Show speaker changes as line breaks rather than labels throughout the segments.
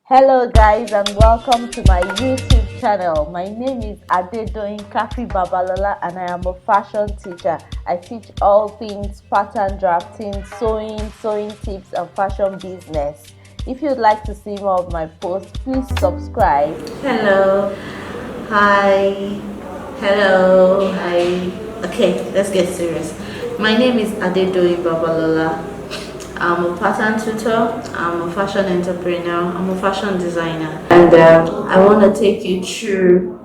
Hello guys and welcome to my YouTube channel. My name is Adedoyin Kafi Babalola and I am a fashion teacher. I teach all things pattern drafting, sewing tips and fashion business. If you'd like to see more of my posts, please subscribe. Hello, hi, hello, hi. Okay, let's get serious. My name is Adedoyin Babalola. I'm a pattern tutor, I'm a fashion entrepreneur, I'm a fashion designer, and I want to take you through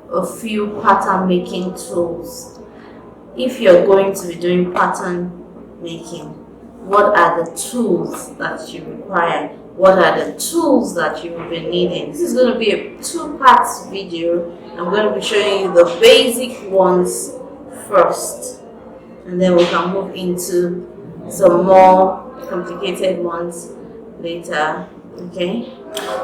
a few pattern making tools. If you're going to be doing pattern making, what are the tools that you require? What are the tools that you will be needing? This is going to be a two-part video. I'm going to be showing you the basic ones first, and then we can move into some more complicated ones later. Okay,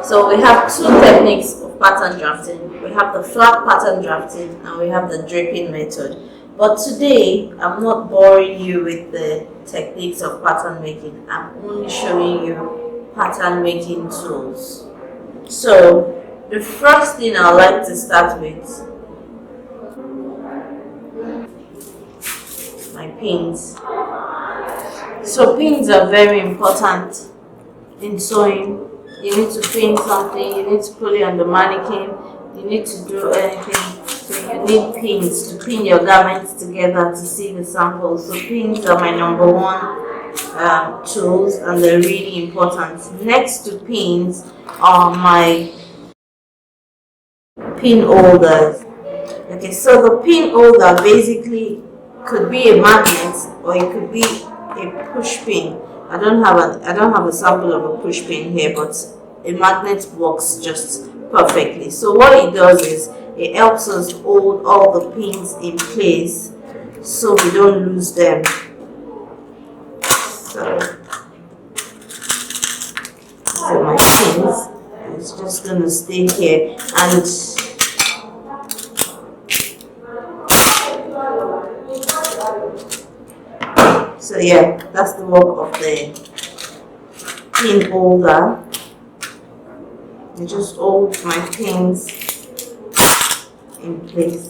so we have two techniques of pattern drafting. We have the flat pattern drafting and we have the draping method. But today I'm not boring you with the techniques of pattern making. I'm only showing you pattern making tools. So the first thing I'd like to start with, my pins. So pins are very important in sewing. You need to pin something, you need to put it on the mannequin, you need to do anything. So you need pins to pin your garments together to see the samples. So pins are my number one tools and they're really important. Next to pins are my pin holders. Okay, so the pin holder basically could be a magnet or it could be a push pin. I don't have a sample of a push pin here, but a magnet works just perfectly. So what it does is it helps us hold all the pins in place so we don't lose them. So these are my pins. It's just gonna stay here and so yeah, that's the work of the pin holder. I just hold my pins in place.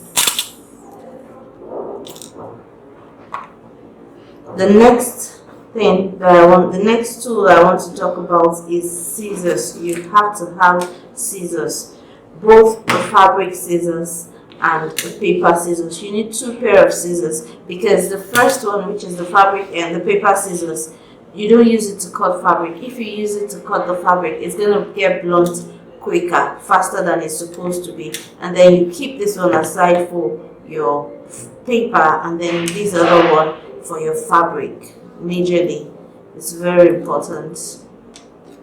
The next tool I want to talk about is scissors. You have to have scissors, both the fabric scissors and the paper scissors. You need two pair of scissors because the first one, which is the fabric and the paper scissors, you don't use it to cut fabric. If you use it to cut the fabric, it's going to get blunt quicker, faster than it's supposed to be. And then you keep this one aside for your paper and then this other one for your fabric. Majorly, it's very important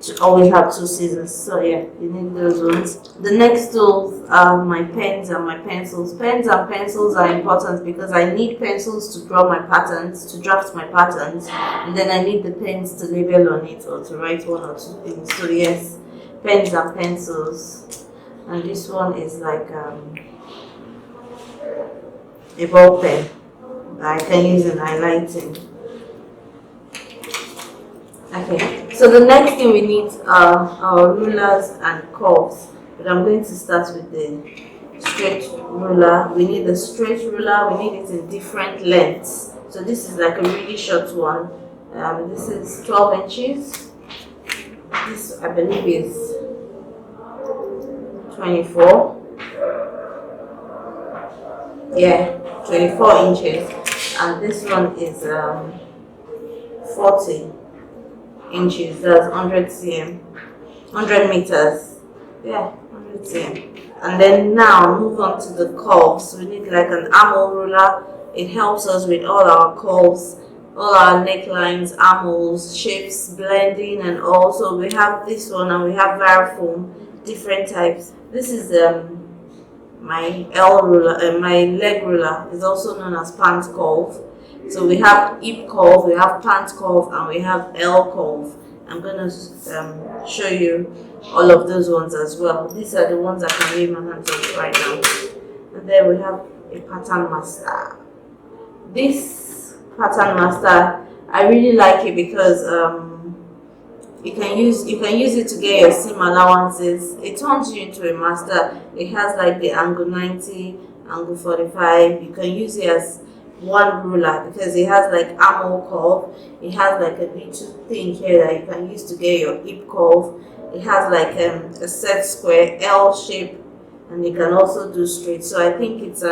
to always have two scissors. So yeah, you need those ones. The next tools are my pens and my pencils. Pens and pencils are important because I need pencils to draw my patterns, to draft my patterns, and then I need the pens to label on it or to write one or two things. So yes, pens and pencils. And this one is like a ball pen that I can use in highlighting. Okay, so the next thing we need are our rulers and curves. But I'm going to start with the straight ruler. We need the straight ruler, we need it in different lengths. So this is like a really short one. This is 12 inches. This I believe is 24. Yeah, 24 inches. And this one is 40 inches. That's 100 cm, 100 meters. Yeah, 100 cm. And then now move on to the curves. We need like an armhole ruler. It helps us with all our curves, all our necklines, armholes, shapes, blending, and also we have this one and we have Varifoam, different types. This is my L ruler, my leg ruler is also known as pant curve. So we have hip curve, we have pant curve, and we have L curve. I'm going to show you all of those ones as well. These are the ones I can lay my hands on right now. And then we have a pattern master. This pattern master, I really like it because you can use it to get your seam allowances. It turns you into a master. It has like the angle 90, angle 45. You can use it as one ruler because it has like armhole curve. It has like a little thing here that you can use to get your hip curve. It has like a set square L shape, and you can also do straight. So I think it's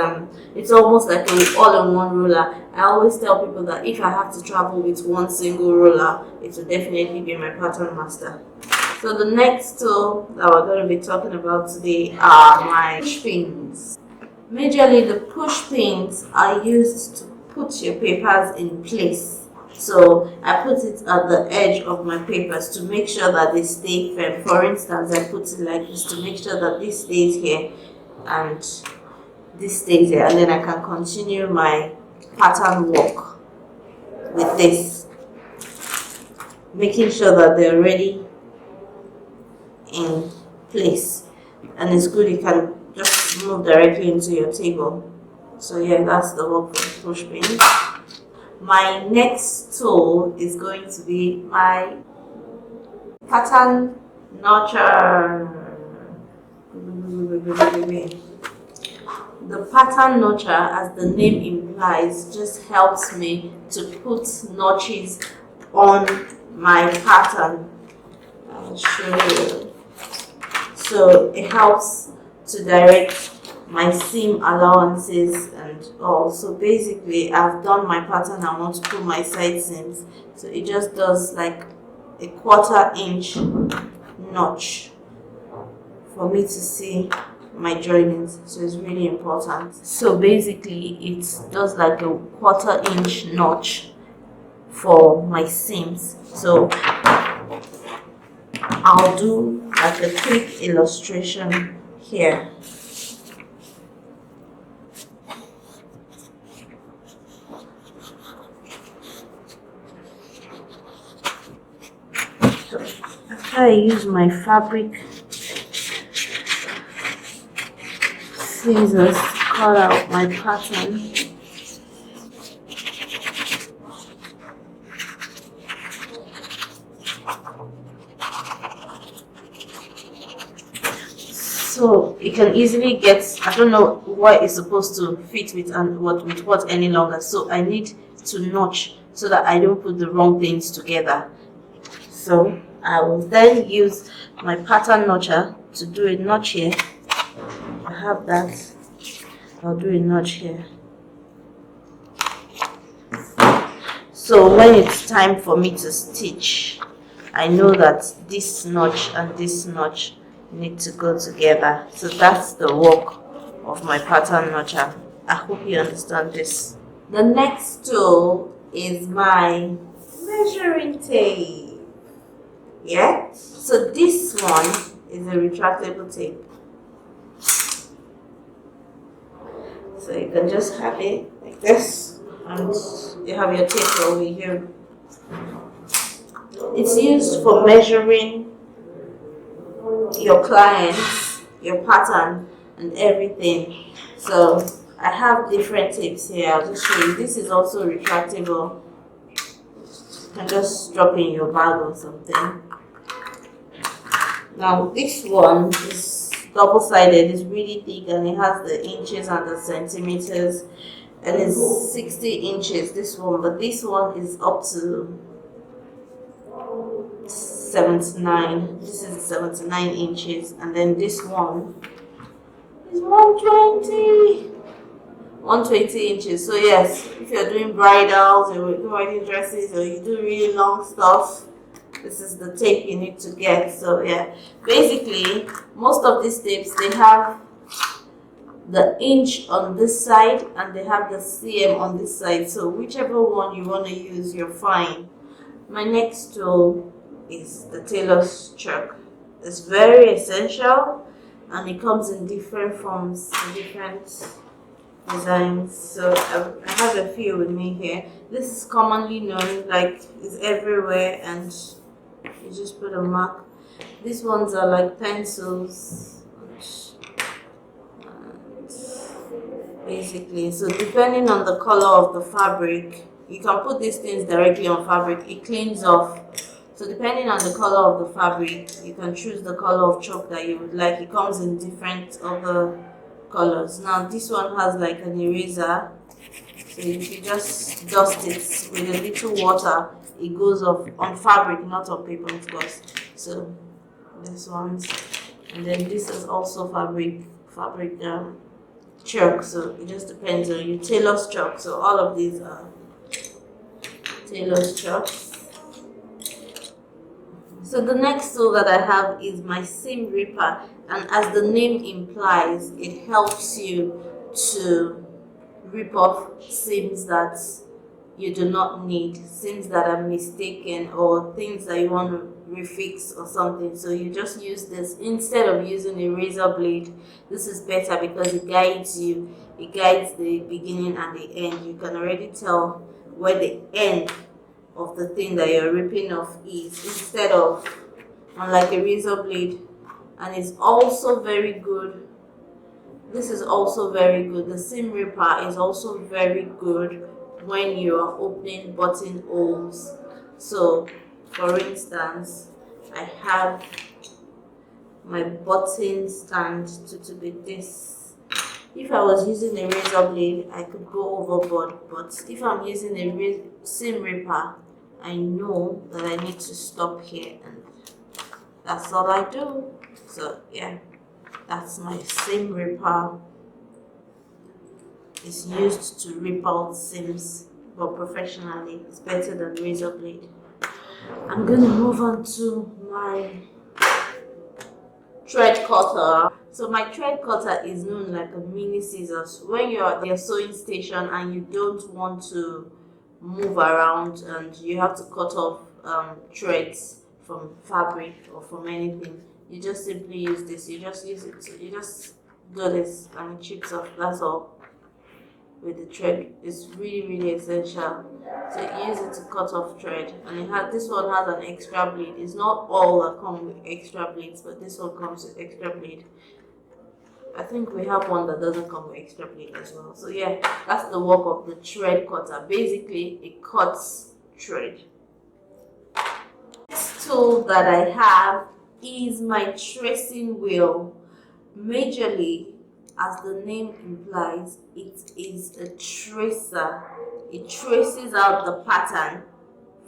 almost like an all-in-one ruler. I always tell people that if I have to travel with one single ruler, it will definitely be my pattern master. So the next tool that we're going to be talking about today are my push pins. Majorly, the push pins are used to put your papers in place. So I put it at the edge of my papers to make sure that they stay firm. For instance, I put it like this to make sure that this stays here and this stays here, and then I can continue my pattern work with this, making sure that they're already in place. And it's good, you can just move directly into your table. So yeah, that's the work for push pin. My next tool is going to be my pattern notcher. The pattern notcher, as the name implies, just helps me to put notches on my pattern. I'll show you. So it helps to direct my seam allowances and all. So basically, I've done my pattern. I want to put my side seams, so it just does like a 1/4 inch notch for me to see my joinings. So it's really important. So basically, it does like a 1/4 inch notch for my seams. So I'll do like a quick illustration here. So after I use my fabric scissors to cut out my pattern, so you can easily get, I don't know what it's supposed to fit with and what any longer, so I need to notch so that I don't put the wrong things together. So I will then use my pattern notcher to do a notch here. I have that. I'll do a notch here. So when it's time for me to stitch, I know that this notch and this notch need to go together. So that's the work of my pattern notcher. I hope you understand this. The next tool is my measuring tape. Yeah, so this one is a retractable tape. So you can just have it like this, and you have your tape over here. It's used for measuring your clients, your pattern, and everything. So I have different tapes here. I'll just show you. This is also retractable. You can just drop in your bag or something. Now this one is double-sided. It's really thick, and it has the inches and the centimeters, and it's 60 inches, this one, but this one is up to 79. This is 79 inches, and then this one is 120 inches. So yes, if you're doing bridals or you're wedding dresses or you do really long stuff, this is the tape you need to get. So yeah, basically most of these tapes, they have the inch on this side and they have the cm on this side. So whichever one you want to use, you're fine. My next tool is the Tailors Choke. It's very essential, and it comes in different forms, different designs. So I have a few with me here. This is commonly known, like it's everywhere, and you just put a mark. These ones are like pencils, and basically, so depending on the color of the fabric, you can put these things directly on fabric. It cleans off So depending on the color of the fabric, you can choose the color of chalk that you would like. It comes in different other colors. Now this one has like an eraser, so if you just dust it with a little water, it goes off on fabric, not on paper, of course. So this one's, and then this is also fabric chalk. So it just depends on you. Tailors Choke. So all of these are Tailors Choke. So the next tool that I have is my seam ripper, and as the name implies, it helps you to rip off seams that you do not need, seams that are mistaken, or things that you want to refix or something. So you just use this instead of using a razor blade. This is better because it guides you. It guides the beginning and the end. You can already tell where the end of the thing that you're ripping off is, instead of unlike a razor blade. And it's also very good. This is also very good. The seam ripper is also very good when you are opening buttonholes. So for instance, I have my button stand to be this. If I was using a razor blade, I could go overboard, but if I'm using a seam ripper, I know that I need to stop here, and that's all I do. So yeah, that's my seam ripper. It's used to rip out seams, but professionally, it's better than razor blade. I'm gonna move on to my thread cutter. So my thread cutter is known like a mini scissors. When you're at your sewing station and you don't want to move around and you have to cut off threads from fabric or from anything, you just simply use this. You just use it. You just do this and it chips off. That's all. With the thread, it's really essential. So you use it to cut off thread, and this one has an extra blade. It's not all that come with extra blades, but this one comes with extra blade. I think we have one that doesn't come with extra blade as well. So yeah, that's the work of the thread cutter. Basically, it cuts thread. Next tool that I have is my tracing wheel. Majorly, as the name implies, it is a tracer. It traces out the pattern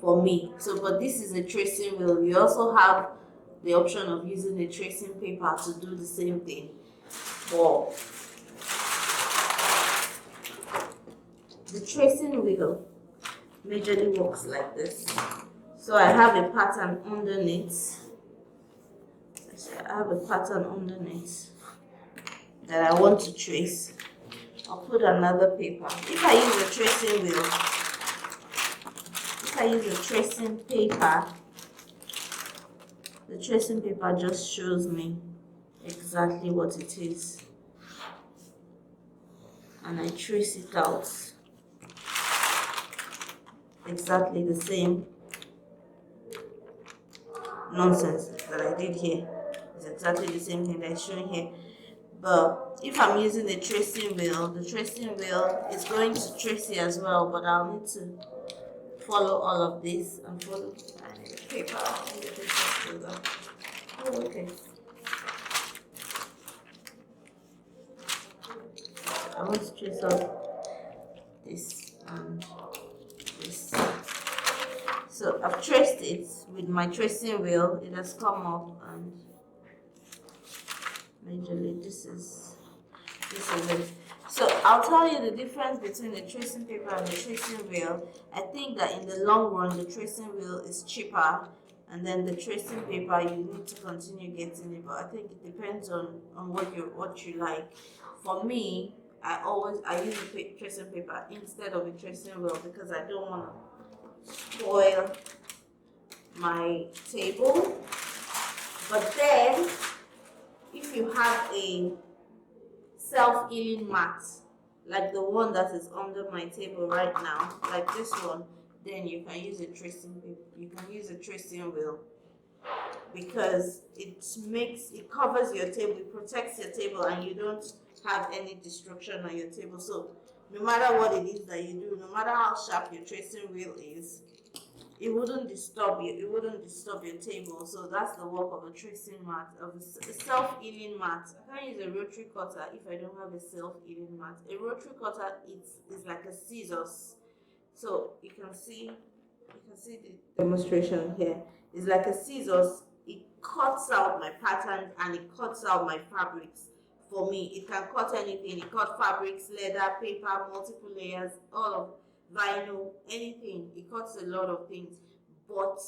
for me. So, but this is a tracing wheel. You also have the option of using a tracing paper to do the same thing. But the tracing wheel majorly works like this. So I have a pattern underneath. That I want to trace. I'll put another paper. If I use a tracing wheel, the tracing paper just shows me exactly what it is, and I trace it out exactly the same nonsense that I did here. It's exactly the same thing that's showing here. But if I'm using the tracing wheel, the tracing wheel is going to trace it as well, but I'll need to follow all of this and follow. I need a paper. Oh, okay. I want to trace out this and this. So I've traced it with my tracing wheel. It has come up, and majorly this is it. So I'll tell you the difference between the tracing paper and the tracing wheel. I think that in the long run, the tracing wheel is cheaper, and then the tracing paper, you need to continue getting it. But I think it depends on what you like. For me, I use a tracing paper instead of a tracing wheel because I don't want to spoil my table. But then, if you have a self-healing mat like the one that is under my table right now, like this one, then you can use a tracing wheel, because it covers your table, it protects your table, and you don't have any destruction on your table. So no matter what it is that you do, no matter how sharp your tracing wheel is, it wouldn't disturb you. It wouldn't disturb your table. So that's the work of a tracing mat, of a self-healing mat. I can't use a rotary cutter if I don't have a self-healing mat. A rotary cutter is like a scissors. So you can see the demonstration here. It's like a scissors. It cuts out my patterns and it cuts out my fabrics. For me, it can cut anything. It cut fabrics, leather, paper, multiple layers, all of vinyl, anything. It cuts a lot of things. But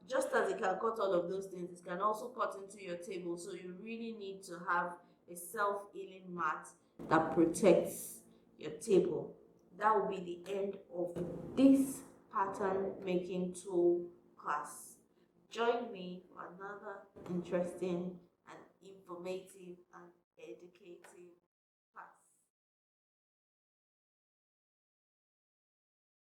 just as it can cut all of those things, it can also cut into your table. So you really need to have a self-healing mat that protects your table. That will be the end of this pattern making tool class. Join me for another interesting and informative and educative